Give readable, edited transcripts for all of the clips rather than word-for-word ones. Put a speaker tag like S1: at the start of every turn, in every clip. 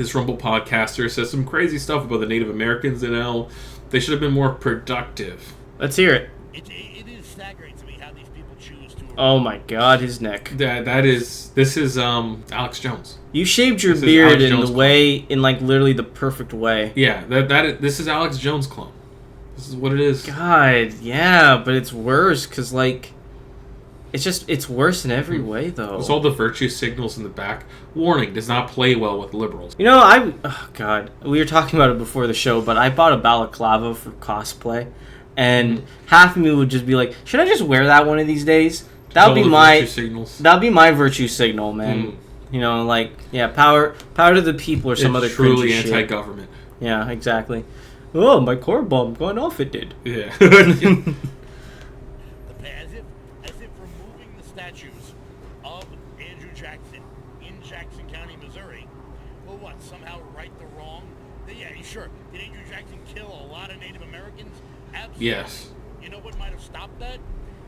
S1: his Rumble podcaster, says some crazy stuff about the Native Americans and how they should have been more productive.
S2: Let's hear it.
S3: It is staggering to me how these people choose to...
S2: Oh my god, his neck.
S1: This is Alex Jones.
S2: You shaved your beard in the way, in like literally the perfect way.
S1: Yeah, this is Alex Jones clone. This is what it is.
S2: God, yeah, but it's worse because like, it's worse in every way though.
S1: There's all the virtue signals in the back. Warning: does not play well with liberals.
S2: You know, oh god, we were talking about it before the show, but I bought a balaclava for cosplay, and half of me would just be like, should I just wear that one of these days? That'll be my virtue signal, man. You know, like, yeah, power to the people or some other
S1: truly
S2: cringy
S1: anti-government.
S2: Shit. Yeah, exactly. Oh, my core bomb gone off. It did.
S1: Yeah.
S3: As if removing the statues of Andrew Jackson in Jackson County, Missouri, will what, somehow right the wrong? Yeah, sure. Did Andrew Jackson kill a lot of Native Americans? Absolutely.
S1: Yes.
S3: You know what might have stopped that?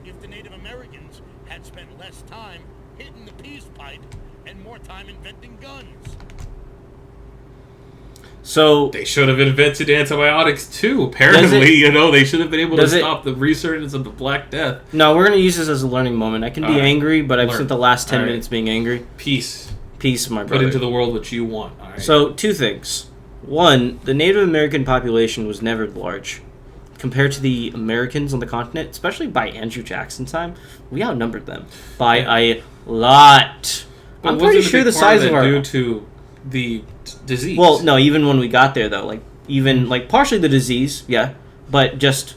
S3: If the Native Americans had spent less time hitting the peace pipe and more time inventing guns.
S2: So
S1: they should have invented antibiotics too. Apparently, they should have been able to stop the resurgence of the Black Death.
S2: No, we're going to use this as a learning moment. I can be angry, but I've spent the last 10 minutes being angry.
S1: Peace,
S2: my brother.
S1: Put into the world what you want. All right.
S2: So, two things. One, the Native American population was never large. Compared to the Americans on the continent, especially by Andrew Jackson's time, we outnumbered them by a lot.
S1: But
S2: I'm pretty sure the size of our...
S1: due to the disease.
S2: Well, no, even when we got there, though, partially the disease, yeah, but just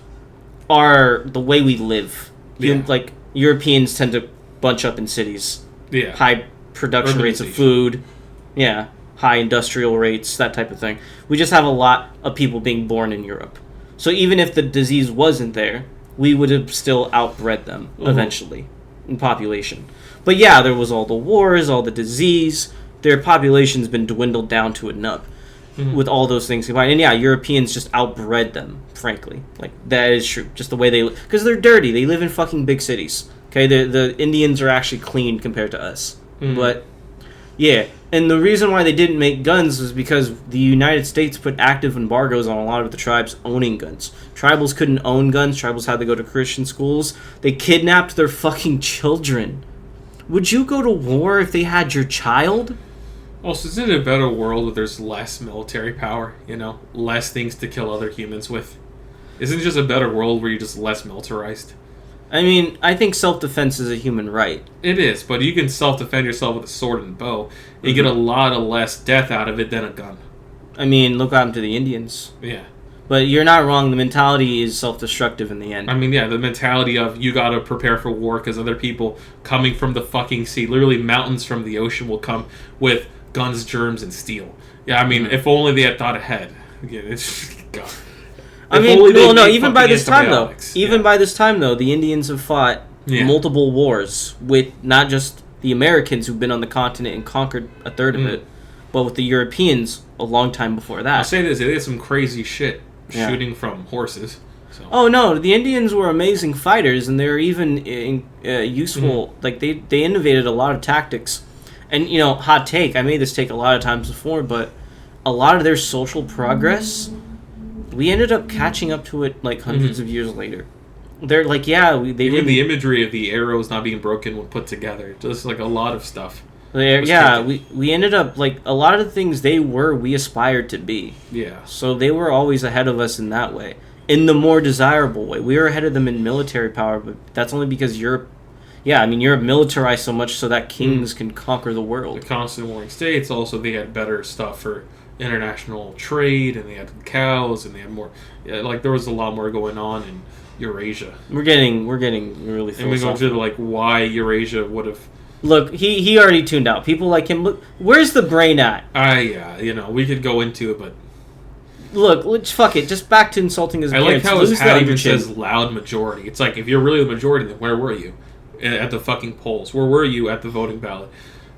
S2: the way we live.
S1: Yeah.
S2: Like, Europeans tend to bunch up in cities.
S1: Yeah.
S2: High production rates of food. Yeah. High industrial rates, that type of thing. We just have a lot of people being born in Europe. So even if the disease wasn't there, we would have still outbred them eventually in population. But yeah, there was all the wars, all the disease. Their population's been dwindled down to a nub with all those things combined. And yeah, Europeans just outbred them, frankly. Like, that is true. Just the way they... Because they're dirty. They live in fucking big cities. Okay? The Indians are actually clean compared to us. But, yeah. And the reason why they didn't make guns was because the United States put active embargoes on a lot of the tribes owning guns. Tribals couldn't own guns. Tribals had to go to Christian schools. They kidnapped their fucking children. Would you go to war if they had your child?
S1: Also, isn't it a better world where there's less military power? Less things to kill other humans with? Isn't it just a better world where you're just less militarized?
S2: I mean, I think self-defense is a human right.
S1: It is, but you can self-defend yourself with a sword and bow. You get a lot of less death out of it than a gun.
S2: I mean, look what happened to the Indians.
S1: Yeah.
S2: But you're not wrong. The mentality is self-destructive in the end.
S1: I mean, yeah, the mentality of you gotta prepare for war because other people coming from the fucking sea, literally mountains from the ocean, will come with guns, germs, and steel. Yeah, I mean, if only they had thought ahead. Yeah, it's... God.
S2: I mean, well, no, even by this time, though, the Indians have fought multiple wars with not just the Americans who've been on the continent and conquered a third of it, but with the Europeans a long time before that.
S1: I'll say this, they did some crazy shit shooting from horses. So.
S2: Oh, no, the Indians were amazing fighters, and they were even useful. Like, they innovated a lot of tactics. And, hot take, I made this take a lot of times before, but a lot of their social progress... We ended up catching up to it like hundreds of years later. They're like, they did
S1: the imagery of the arrows not being broken when put together. Just like a lot of stuff.
S2: We ended up like a lot of the things we aspired to be.
S1: Yeah.
S2: So they were always ahead of us in that way, in the more desirable way. We were ahead of them in military power, but that's only because Europe. Yeah, I mean Europe militarized so much so that kings can conquer the world.
S1: The constant warring states also they had better stuff for international trade, and they had cows, and they had more. Yeah, like there was a lot more going on in Eurasia.
S2: We're getting really philosophical.
S1: And we go to like why Eurasia would have.
S2: Look, he already tuned out. People like him. Look, where's the brain at?
S1: We could go into it, but
S2: look, let's fuck it. Just back to insulting his.
S1: I like how his hat even says loud majority. It's like if you're really the majority, then where were you at the fucking polls? Where were you at the voting ballot?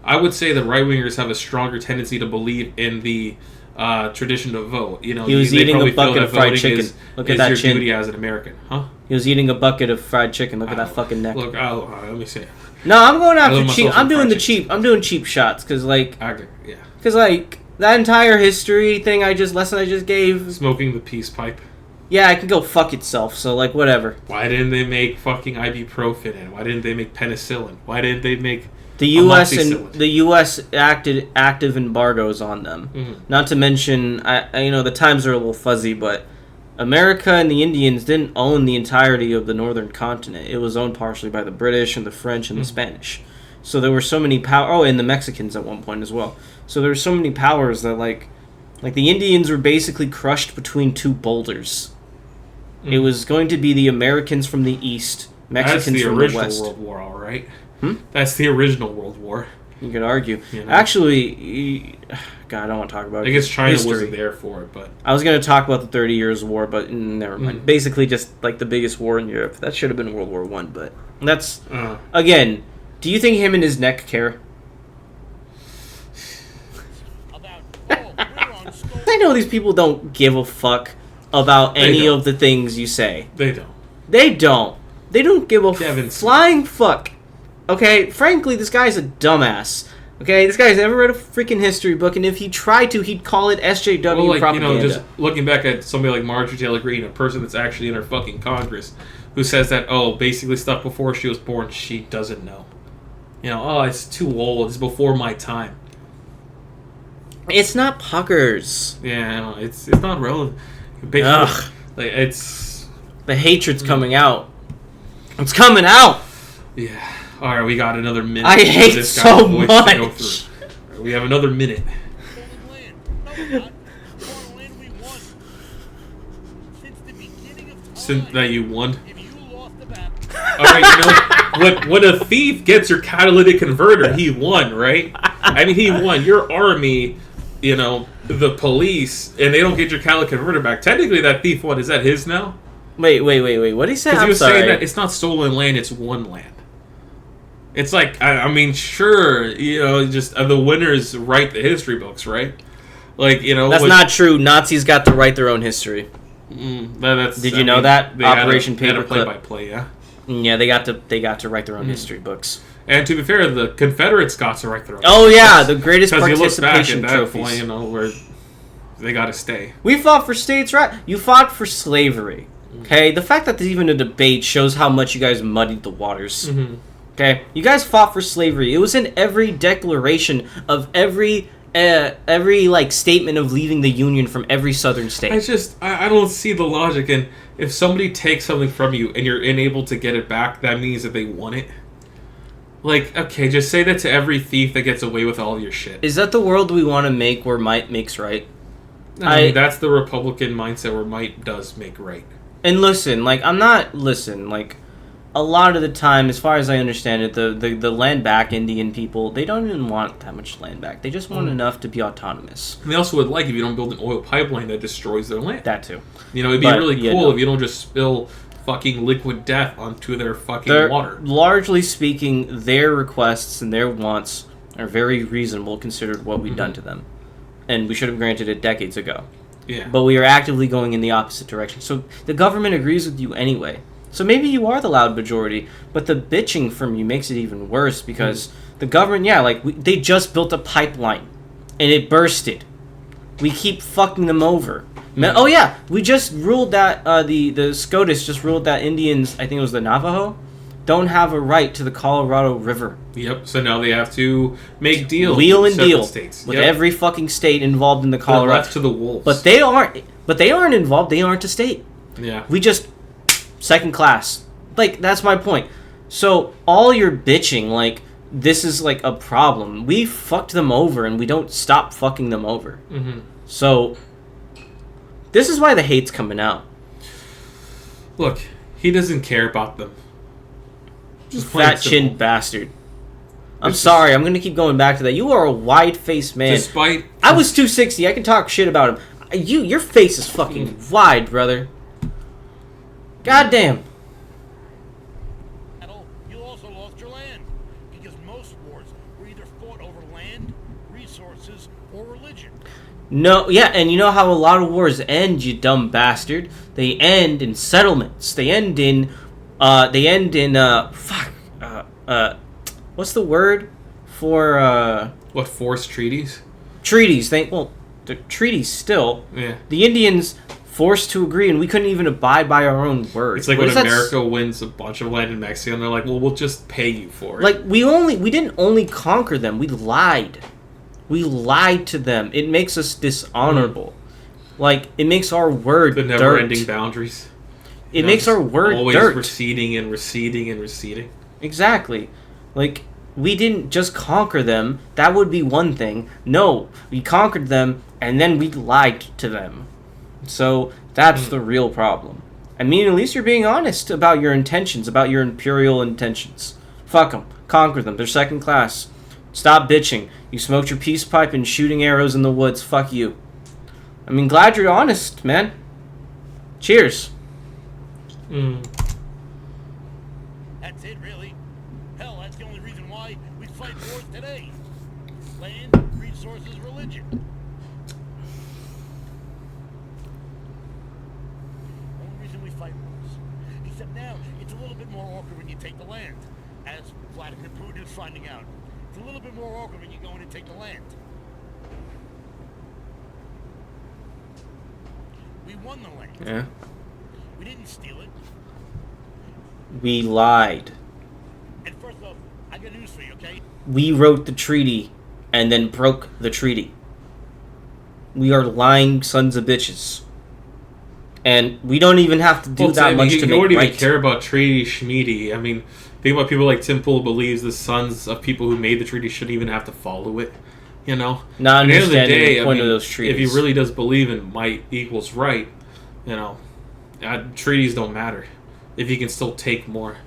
S1: I would say the right-wingers have a stronger tendency to believe in the tradition to vote. He
S2: was eating a bucket of fried chicken. Look at that
S1: your
S2: chin.
S1: duty as an American, huh?
S2: He was eating a bucket of fried chicken. Look at that fucking neck.
S1: Look, let me see.
S2: No, I'm going after cheap. I'm doing cheap shots because, like, That entire history thing lesson I just gave.
S1: Smoking the peace pipe.
S2: Yeah, it can go fuck itself, so, like, whatever.
S1: Why didn't they make fucking ibuprofen and why didn't they make penicillin? Why didn't they make
S2: the U.S. acted active embargoes on them. Mm-hmm. Not to mention, I the times are a little fuzzy, but America and the Indians didn't own the entirety of the northern continent. It was owned partially by the British and the French and the Spanish. So there were so many and the Mexicans at one point as well. So there were so many powers that, like the Indians were basically crushed between two boulders. Mm. It was going to be the Americans from the east, Mexicans from the west.
S1: That's the original World War, all right? That's the original World War.
S2: You could argue. Actually, God, I don't want to talk about it.
S1: I guess China wasn't there for it, but...
S2: I was going to talk about the 30 Years' War, but never mind. Basically just, like, the biggest war in Europe. That should have been World War I, but that's... Again, do you think him and his neck care? I know these people don't give a fuck about any of the things you say.
S1: They don't.
S2: They don't. They don't give a flying fuck. Okay, frankly, this guy's a dumbass. Okay, this guy's never read a freaking history book, and if he tried to, he'd call it SJW propaganda.
S1: Just looking back at somebody like Marjorie Taylor Greene, a person that's actually in our fucking Congress, who says that, basically stuff before she was born, she doesn't know. It's too old, it's before my time.
S2: It's not puckers.
S1: Yeah, it's not relevant. Ugh. Like, it's...
S2: The hatred's coming out. It's coming out!
S1: Yeah. Alright, we got another minute.
S2: I hate this so much.
S1: We have another minute. Since that you won. Alright, when a thief gets your catalytic converter, he won, right? I mean, he won. Your army, the police, and they don't get your catalytic converter back. Technically, that thief won. Is that his now?
S2: Wait. What did he say?
S1: Because he was saying that it's not stolen land, it's won land. It's like, I mean, sure, just the winners write the history books, right? Like,
S2: That's not true. Nazis got to write their own history. Did you know that? Operation Paperclip. They had a play-by-play, yeah. Yeah, they got to write their own history books.
S1: And to be fair, the Confederates got to write their own.
S2: Oh yeah, the greatest participation trophies.
S1: Where they got to stay.
S2: We fought for states' rights. You fought for slavery. Okay, the fact that there's even a debate shows how much you guys muddied the waters. Mm-hmm. Okay, you guys fought for slavery. It was in every declaration of every statement of leaving the Union from every southern state.
S1: I don't see the logic in if somebody takes something from you and you're unable to get it back, that means that they want it. Like, okay, just say that to every thief that gets away with all your shit.
S2: Is that the world we want to make where might makes right?
S1: I mean, that's the Republican mindset where might does make right.
S2: And listen, a lot of the time, as far as I understand it, the land back Indian people, they don't even want that much land back. They just want enough to be autonomous.
S1: And they also would like if you don't build an oil pipeline that destroys their land.
S2: That too.
S1: It'd be really cool if you don't just spill fucking liquid death onto their fucking water.
S2: Largely speaking, their requests and their wants are very reasonable considered what we've done to them. And we should have granted it decades ago.
S1: Yeah.
S2: But we are actively going in the opposite direction. So the government agrees with you anyway. So maybe you are the loud majority, but the bitching from you makes it even worse because the government, they just built a pipeline and it bursted. We keep fucking them over. Oh yeah, we just ruled that the SCOTUS just ruled that Indians, I think it was the Navajo, don't have a right to the Colorado River.
S1: Yep. So now they have to make deals,
S2: states. With every fucking state involved in the Colorado.
S1: Left to the wolves.
S2: But they aren't involved. They aren't a state.
S1: Yeah.
S2: We just second class. That's my point. So all your bitching, this is a problem. We fucked them over, and we don't stop fucking them over. Mm-hmm. So this is why the hate's coming out.
S1: Look, he doesn't care about them.
S2: Just fat-chinned bastard. I'm sorry, I'm going to keep going back to that. You are a wide-faced man. I was 260. I can talk shit about him. Your face is fucking wide, brother. Goddamn.
S3: You also lost your land. Because most wars were either fought over land, resources, or religion.
S2: No, yeah, and you know how a lot of wars end, you dumb bastard? They end in settlements. They end in what's the word for
S1: what, forced treaties?
S2: Treaties. The treaties still.
S1: Yeah.
S2: The Indians forced to agree, and we couldn't even abide by our own word.
S1: It's like when America wins a bunch of land in Mexico, and they're like, well, we'll just pay you for it.
S2: Like, we didn't only conquer them, we lied. We lied to them. It makes us dishonorable. Like, it makes our word
S1: the never-ending boundaries.
S2: It makes our word
S1: always
S2: dirt.
S1: receding and receding and receding.
S2: Exactly. Like, we didn't just conquer them. That would be one thing. No, we conquered them, and then we lied to them. So, that's the real problem. I mean, at least you're being honest about your intentions, about your imperial intentions. Fuck them. Conquer them. They're second class. Stop bitching. You smoked your peace pipe and shooting arrows in the woods. Fuck you. I mean, glad you're honest, man. Cheers.
S3: That's it, really. Hell, that's the only reason why we fight wars today. Land, resources, religion. Only reason we fight wars. Except now, it's a little bit more awkward when you take the land. As Vladimir Putin is finding out. It's a little bit more awkward when you go in and take the land. We won the land.
S2: Yeah.
S3: We didn't steal it.
S2: We lied.
S3: And first off, I got news for you, okay?
S2: We wrote the treaty and then broke the treaty. We are lying sons of bitches. And we don't even have to do that much to make right.
S1: You don't even care about treaty schmeedy. I mean, think about people like Tim Pool believes the sons of people who made the treaty shouldn't even have to follow it. You know?
S2: Not understanding the point of those treaties.
S1: If he really does believe in might equals right, you know, treaties don't matter. If you can still take more.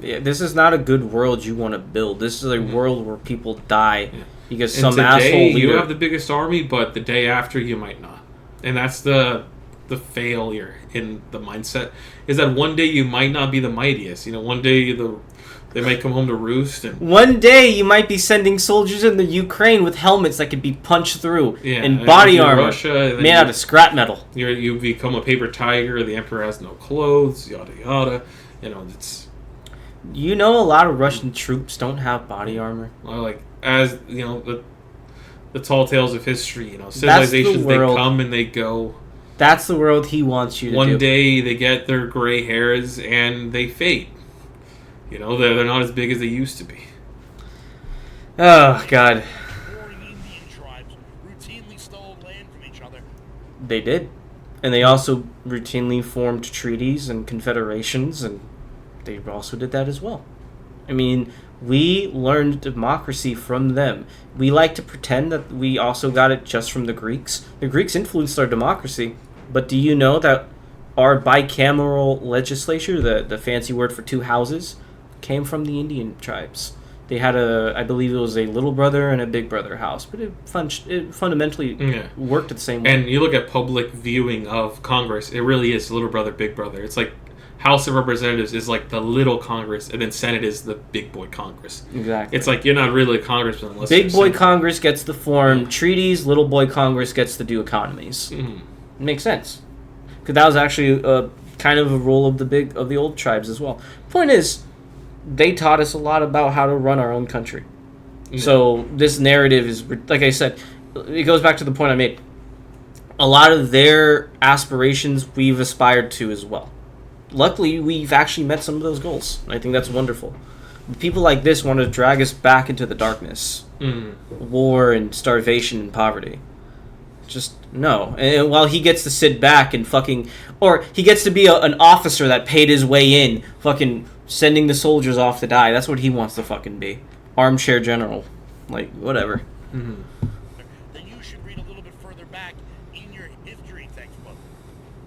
S2: Yeah, this is not a good world you want to build. This is a world where people die because
S1: and
S2: some
S1: today,
S2: asshole leader...
S1: you have the biggest army, but the day after you might not. And that's the failure in the mindset, is that one day you might not be the mightiest. You know, one day they might come home to roost. And
S2: one day you might be sending soldiers in the Ukraine with helmets that could be punched through and body armor
S1: Russia,
S2: made out of scrap metal.
S1: You become a paper tiger. The emperor has no clothes. Yada yada. You know, it's.
S2: You know, a lot of Russian troops don't have body armor.
S1: Like, as you know, the tall tales of history. You know, civilizations, they come and they go.
S2: That's the world he wants you to do.
S1: One day they get their gray hairs and they fade. You know, they're not as big as they used to be.
S2: Oh, God.
S3: Warring Indian tribes routinely stole land from each other.
S2: They did. And they also routinely formed treaties and confederations, and they also did that as well. I mean, we learned democracy from them. We like to pretend that we also got it just from the Greeks. The Greeks influenced our democracy, but do you know that our bicameral legislature, the fancy word for two houses, came from the Indian tribes? They had I believe it was a little brother and a big brother house, but it fundamentally worked the same way.
S1: And you look at public viewing of Congress, it really is little brother, big brother. It's like House of Representatives is like the little Congress, and then Senate is the big boy Congress.
S2: Exactly.
S1: It's like you're not really a congressman unless
S2: big boy Congress gets to form treaties, little boy Congress gets to do economies. Mm-hmm. It makes sense, because that was actually kind of a role of the old tribes as well. Point is, they taught us a lot about how to run our own country. Yeah. So this narrative is, like I said, it goes back to the point I made. A lot of their aspirations we've aspired to as well. Luckily, we've actually met some of those goals. I think that's wonderful. People like this want to drag us back into the darkness. War and starvation and poverty. Just, no. And while he gets to sit back and fucking... Or he gets to be an officer that paid his way in, fucking sending the soldiers off to die. That's what he wants to fucking be. Armchair general. Like, whatever.
S3: Then you should read a little bit further back in your history textbook.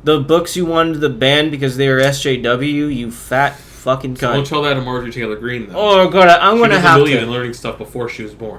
S2: The books you wanted to ban because they were SJW, you fat fucking cunt.
S1: Don't tell that to Marjorie Taylor Greene, though.
S2: Oh, God, I'm going to have to...
S1: She doesn't believe in learning stuff before she was born.